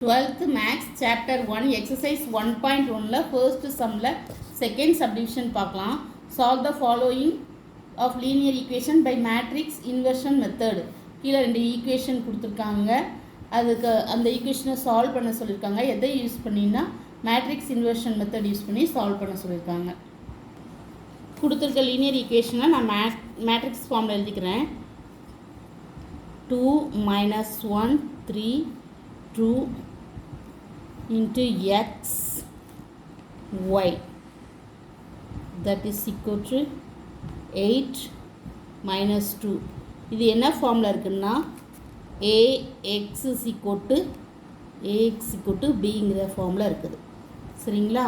12th Max Chapter 1 Exercise 1.1 first sumல second subdivision பார்க்கலாம். Solve the following of linear equation by matrix inversion method. கீழே ரெண்டு equation கொடுத்துருக்காங்க. அதுக்கு அந்த ஈக்குவேஷனை சால்வ் பண்ண சொல்லியிருக்காங்க. எதை யூஸ் பண்ணினா மேட்ரிக்ஸ் இன்வர்ஷன் மெத்தட் யூஸ் பண்ணி சால்வ் பண்ண சொல்லியிருக்காங்க. கொடுத்துருக்க லீனியர் ஈக்குவேஷனை நான் மேட்ரிக்ஸ் ஃபார்மில் எழுதிக்கிறேன். 2 - 1 3 2 into x y that is equal to 8 minus 2. இது என்ன ஃபார்மில் இருக்குன்னா ax is equal to bங்கிற ஃபார்மில் இருக்குது. சரிங்களா?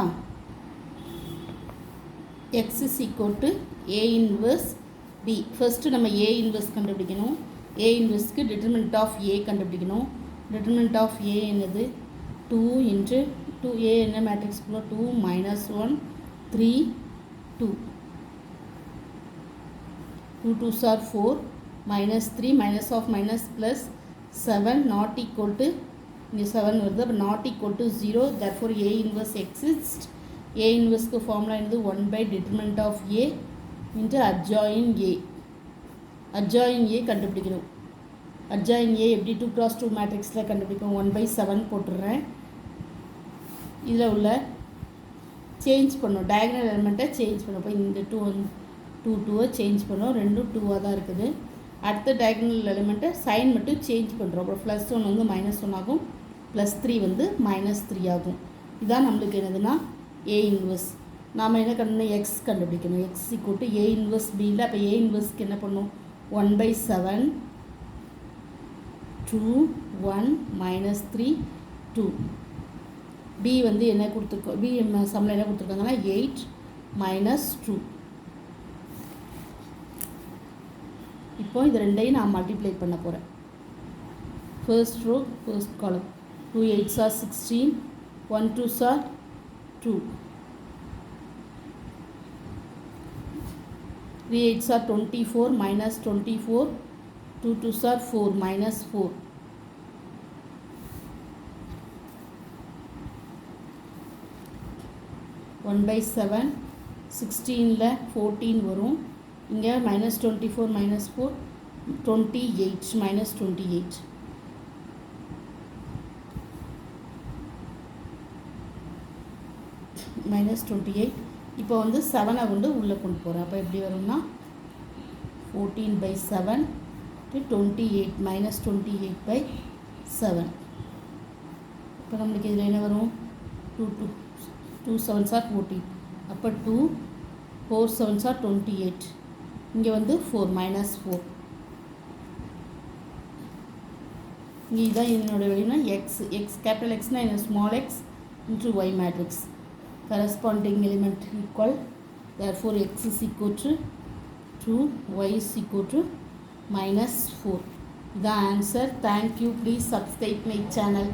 x is equal to a inverse b. First நம்ம a inverse கண்டுபிடிக்கணும். a inverseக்கு determinant of a கண்டுபிடிக்கணும். determinant of a என்னது 2 into 2a என்ன matrix 2 minus 1 3 2 2 2s are 4 minus 3 minus of minus plus 7 not equal to இங்கே 7 வருது not equal to 0. therefore a inverse exists. a inverseக்கு formula என்னது 1 by determinant of a into adjoin a. adjoin a கண்டுபிடிக்கணும். adjoin a எப்படி 2 cross 2 மேட்ரிக்ஸில் கண்டுபிடிக்கும் 1 by 7 போட்டுடுறேன். இதில் உள்ள சேஞ்ச் பண்ணோம், டயக்னல் எலிமெண்ட்டை சேஞ்ச் பண்ணோம். இப்போ இந்த 2 சேஞ்ச் பண்ணோம், ரெண்டும் 2 தான் இருக்குது. அடுத்த டயக்னல் எலிமெண்ட்டை சைன் மட்டும் சேஞ்ச் பண்ணுறோம். அப்புறம் +1 வந்து -1 ஆகும், +3 வந்து -3 ஆகும். இதான் நம்மளுக்கு என்னதுன்னா a இன்வர்ஸ். நாம் என்ன பண்ணணும், x கண்டுபிடிக்கணும். x = a inverse b. இல்லை அப்போ a இன்வர்ஸ்க்கு என்ன பண்ணணும் 1 by 7 2 1 -3 2. b வந்து என்ன கொடுத்துருக்கோம், b சம்மில் என்ன கொடுத்துருக்காங்கன்னா 8 minus 2. இப்போ இது ரெண்டையும் நான் மல்டிப்ளை பண்ண போகிறேன். First row first column 2 8s are 16 1 2s are 2 3 8s are 24 minus 24 2 2s are 4 minus 4. One by 7 16ல் 14 வரும். இங்கே -24 -4 28 -28 -28. இப்போ வந்து 7 வந்து உள்ளே கொண்டு போகிறேன். அப்போ எப்படி வரும்னா 14 by 7 28 -28 by 7. இப்போ நம்மளுக்கு இதில் என்ன வரும் 2 7s are 14. அப்போ 2 4 7s are 28. இங்கே வந்து 4 -4. இங்கே இதான் என்னோட வெளினா x கேபிட்டல் எக்ஸ்னால் என்ன small x into y matrix. Corresponding element equal. therefore x is equal to 2 y is equal to -4. இதான் answer. Thank you. Please subscribe my channel.